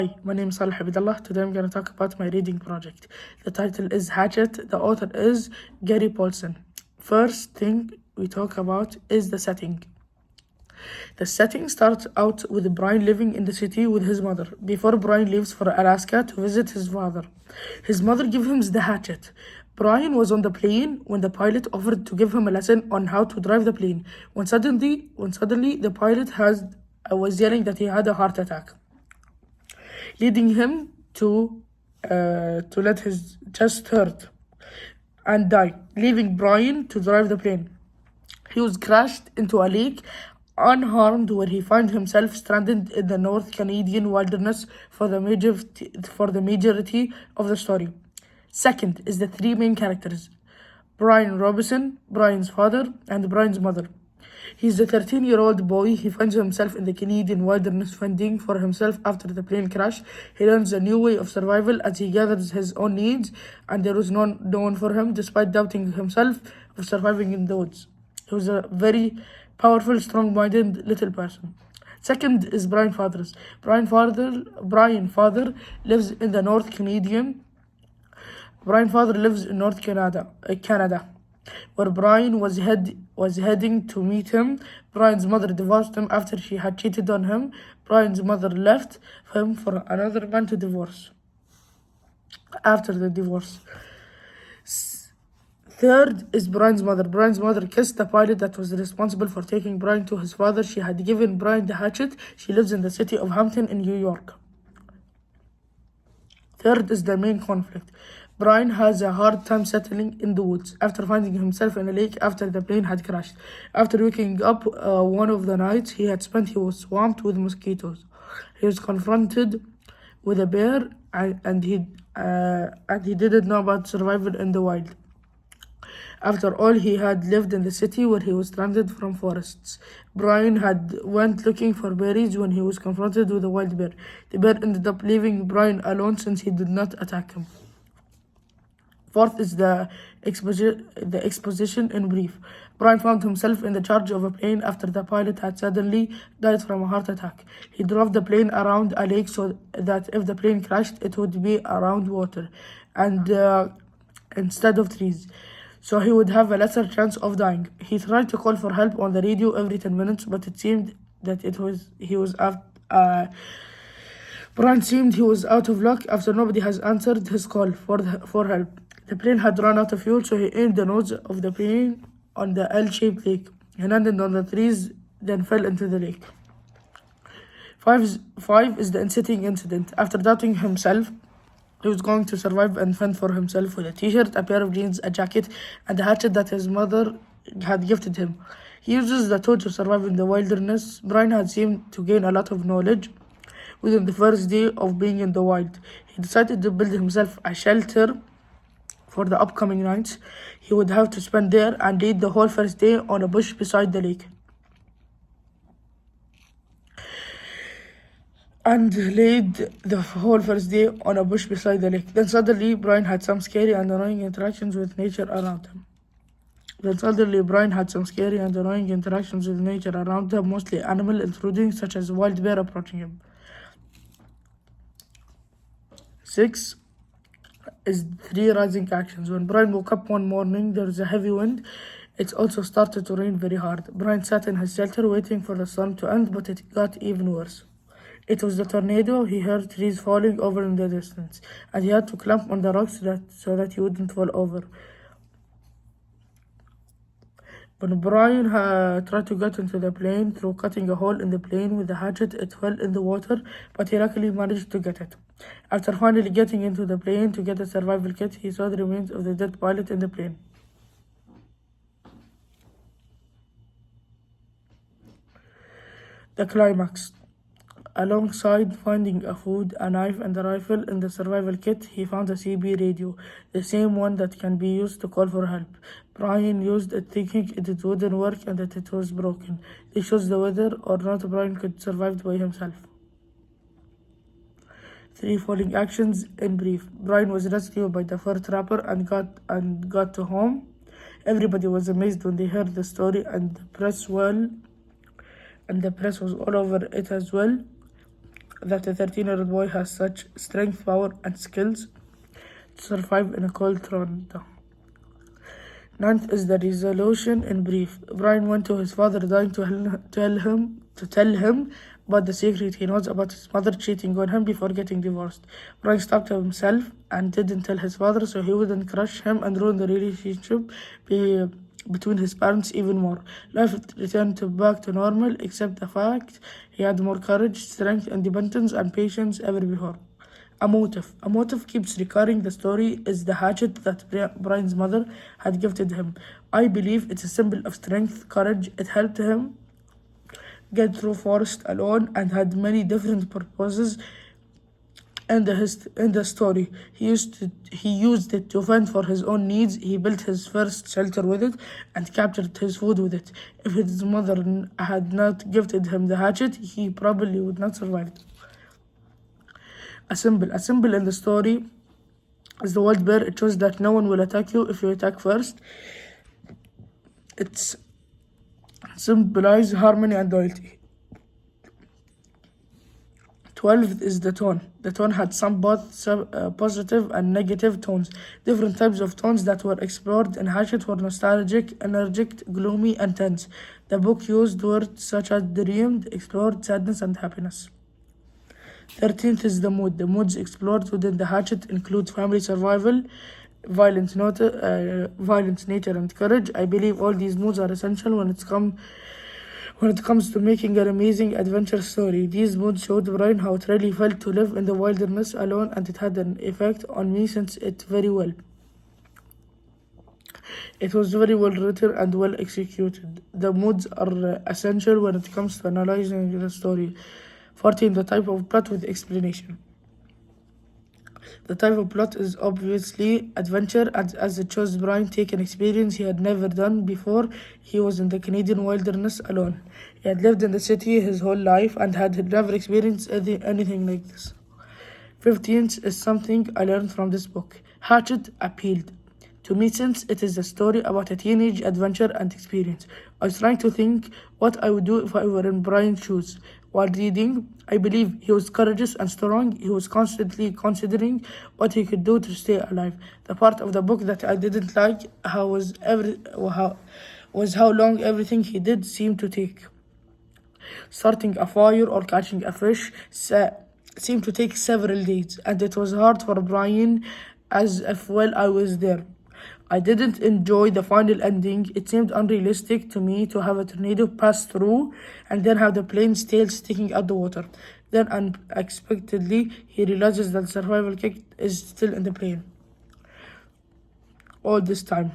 Hi, my name is Salih Abidallah. Today I'm going to talk about my reading project. The title is Hatchet. The author is Gary Paulson. First thing we talk about is the setting. The setting starts out with Brian living in the city with his mother before Brian leaves for Alaska to visit his father. His mother gives him the hatchet. Brian was on the plane when the pilot offered to give him a lesson on how to drive the plane. When suddenly the pilot was yelling that he had a heart attack, leading him to let his chest hurt and die, leaving Brian to drive the plane. He was crashed into a lake unharmed, where he finds himself stranded in the North Canadian wilderness for the majority of the story. Second is the three main characters: Brian Robinson, Brian's father, and Brian's mother. He's a 13-year-old boy. He finds himself in the Canadian wilderness fending for himself after the plane crash. He learns a new way of survival as he gathers his own needs, and there was no one for him despite doubting himself of surviving in the woods. He was a very powerful, strong-minded little person. Second is Brian Fathers. Brian Father lives in the North Canadian. Brian Father lives in North Canada, where Brian was heading to meet him. Brian's mother divorced him after she had cheated on him. Brian's mother left him for another man to divorce. After the divorce. Third is Brian's mother. Brian's mother kissed the pilot that was responsible for taking Brian to his father. She had given Brian the hatchet. She lives in the city of Hampton in New York. Third is the main conflict. Brian has a hard time settling in the woods after finding himself in a lake after the plane had crashed. After waking up one of the nights he had spent, he was swamped with mosquitoes. He was confronted with a bear, and he didn't know about survival in the wild. After all, he had lived in the city where he was stranded from forests. Brian had went looking for berries when he was confronted with a wild bear. The bear ended up leaving Brian alone since he did not attack him. Fourth is the exposition in brief. Brian found himself in the charge of a plane after the pilot had suddenly died from a heart attack. He drove the plane around a lake so that if the plane crashed, it would be around water and instead of trees, so he would have a lesser chance of dying. He tried to call for help on the radio every 10 minutes, but it seemed that Brian seemed he was out of luck after nobody has answered his call for help. The plane had run out of fuel, so he aimed the nose of the plane on the L-shaped lake. He landed on the trees, then fell into the lake. Five is the sitting incident. After doubting himself, he was going to survive and fend for himself with a t-shirt, a pair of jeans, a jacket, and a hatchet that his mother had gifted him. He uses the tool to survive in the wilderness. Brian had seemed to gain a lot of knowledge within the first day of being in the wild. He decided to build himself a shelter for the upcoming nights he would have to spend there, and laid the whole first day on a bush beside the lake. Then suddenly, Brian had some scary and annoying interactions with nature around him. Mostly animal intruding, such as a wild bear approaching him. 6 is 3 rising actions. When Brian woke up one morning, there was a heavy wind. It also started to rain very hard. Brian sat in his shelter waiting for the storm to end, but it got even worse. It was the tornado. He heard trees falling over in the distance, and he had to clamp on the rocks so that he wouldn't fall over. When Brian tried to get into the plane through cutting a hole in the plane with a hatchet, it fell in the water, but he luckily managed to get it. After finally getting into the plane to get a survival kit, he saw the remains of the dead pilot in the plane. The climax. Alongside finding a food, a knife, and a rifle in the survival kit, he found a CB radio, the same one that can be used to call for help. Brian used it thinking it wouldn't work and that it was broken. This shows the whether or not Brian could survive by himself. 3 falling actions in brief. Brian was rescued by the fur trapper and got to home. Everybody was amazed when they heard the story, and the press was all over it as well. that a 13-year-old boy has such strength, power, and skills to survive in a cold Toronto. Ninth is the resolution in brief. Brian went to his father dying to tell him about the secret he knows about his mother cheating on him before getting divorced. Brian stopped himself and didn't tell his father so he wouldn't crush him and ruin the relationship between his parents even more. Life returned back to normal, except the fact he had more courage, strength, independence, and patience ever before. A motive. A motive keeps recurring. The story is the hatchet that Brian's mother had gifted him. I believe it's a symbol of strength, courage. It helped him get through forest alone and had many different purposes in the story. He used it to fend for his own needs. He built his first shelter with it and captured his food with it. If his mother had not gifted him the hatchet, he probably would not survive. A symbol in the story is the wild bear. It shows that no one will attack you if you attack first. It symbolizes harmony and loyalty. 12th is the tone. The tone had some both positive and negative tones. Different types of tones that were explored in Hatchet were nostalgic, energetic, gloomy, and tense. The book used words such as dreamed, explored, sadness, and happiness. 13th is the mood. The moods explored within the Hatchet include family survival, violence, nature, and courage. I believe all these moods are essential when it comes to making an amazing adventure story. These moods showed Brian how it really felt to live in the wilderness alone, and it had an effect on me since it very well. It was very well written and well executed. The moods are essential when it comes to analyzing the story. 14. The type of plot with explanation. The type of plot is obviously adventure, as it shows Brian take an experience he had never done before. He was in the Canadian wilderness alone. He had lived in the city his whole life and had never experienced anything like this. 15th is something I learned from this book. Hatchet appealed to me since it is a story about a teenage adventure and experience. I was trying to think what I would do if I were in Brian's shoes. While reading, I believe he was courageous and strong. He was constantly considering what he could do to stay alive. The part of the book that I didn't like was how long everything he did seemed to take. Starting a fire or catching a fish seemed to take several days, and it was hard for Brian as if while I was there. I didn't enjoy the final ending. It seemed unrealistic to me to have a tornado pass through and then have the plane's tail sticking out the water. Then unexpectedly, he realizes that the survival kit is still in the plane. All this time.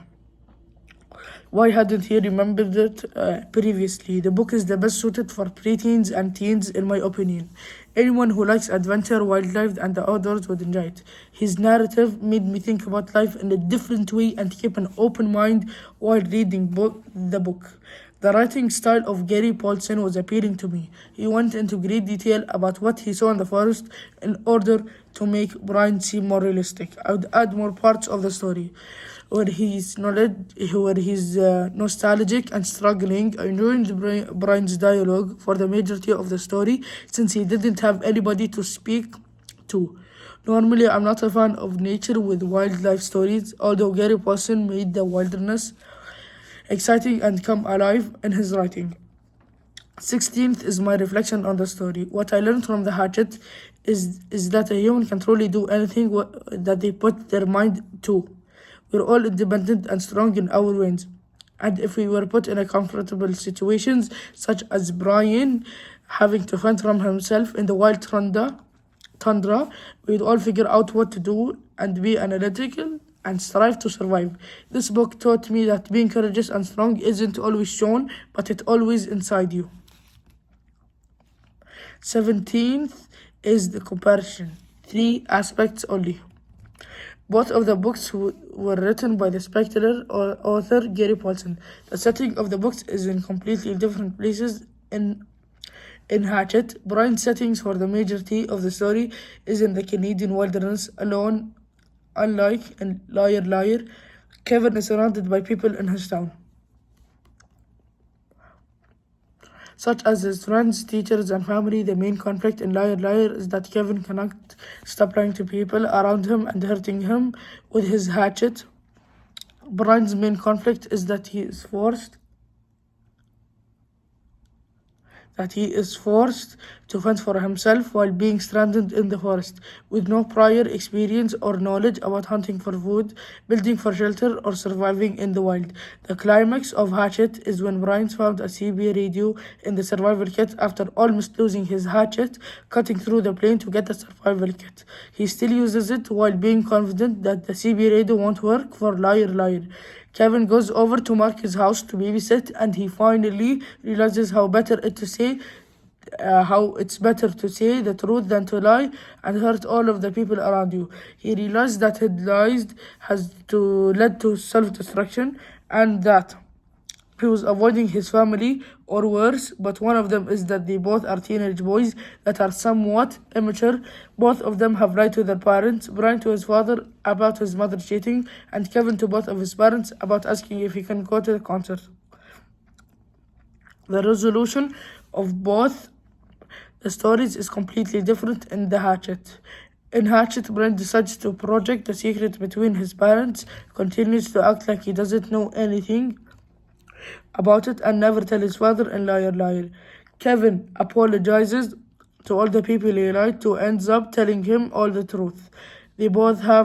Why hadn't he remembered it previously? The book is the best suited for preteens and teens, in my opinion. Anyone who likes adventure, wildlife, and the outdoors would enjoy it. His narrative made me think about life in a different way and keep an open mind while reading the book. The writing style of Gary Paulsen was appealing to me. He went into great detail about what he saw in the forest in order to make Brian seem more realistic. I would add more parts of the story where he's nostalgic and struggling. I enjoyed Brian's dialogue for the majority of the story since he didn't have anybody to speak to. Normally, I'm not a fan of nature with wildlife stories, although Gary Paulsen made the wilderness exciting and come alive in his writing. 16th is my reflection on the story. What I learned from the Hatchet is that a human can truly do anything that they put their mind to. We're all independent and strong in our ways. And if we were put in a comfortable situations, such as Brian having to fend from himself in the wild tundra, we'd all figure out what to do and be analytical and strive to survive. This book taught me that being courageous and strong isn't always shown, but it's always inside you. 17th is the comparison. 3 aspects only. Both of the books were written by the spectacular author Gary Paulsen. The setting of the books is in completely different places in Hatchet. Brian's settings for the majority of the story is in the Canadian wilderness alone. Unlike in Liar Liar, Kevin is surrounded by people in his town. such as his friends, teachers, and family. The main conflict in Liar Liar is that Kevin cannot stop lying to people around him and hurting him with his hatchet. Brian's main conflict is that he is forced to fend for himself while being stranded in the forest, with no prior experience or knowledge about hunting for food, building for shelter, or surviving in the wild. The climax of Hatchet is when Brian found a CB radio in the survival kit after almost losing his hatchet, cutting through the plane to get the survival kit. He still uses it while being confident that the CB radio won't work for Liar Liar. Kevin goes over to Mark's house to babysit, and he finally realizes how it's better to say the truth than to lie and hurt all of the people around you. He realized that his lies led to self-destruction, and that he was avoiding his family, or worse, but one of them is that they both are teenage boys that are somewhat immature. Both of them have lied to their parents, Brian to his father about his mother cheating, and Kevin to both of his parents about asking if he can go to the concert. The resolution of both the stories is completely different in The Hatchet. In Hatchet, Brian decides to project the secret between his parents, continues to act like he doesn't know anything about it, and never tell his father in Liar Liar. Kevin apologizes to all the people he lied to, ends up telling him all the truth. They both have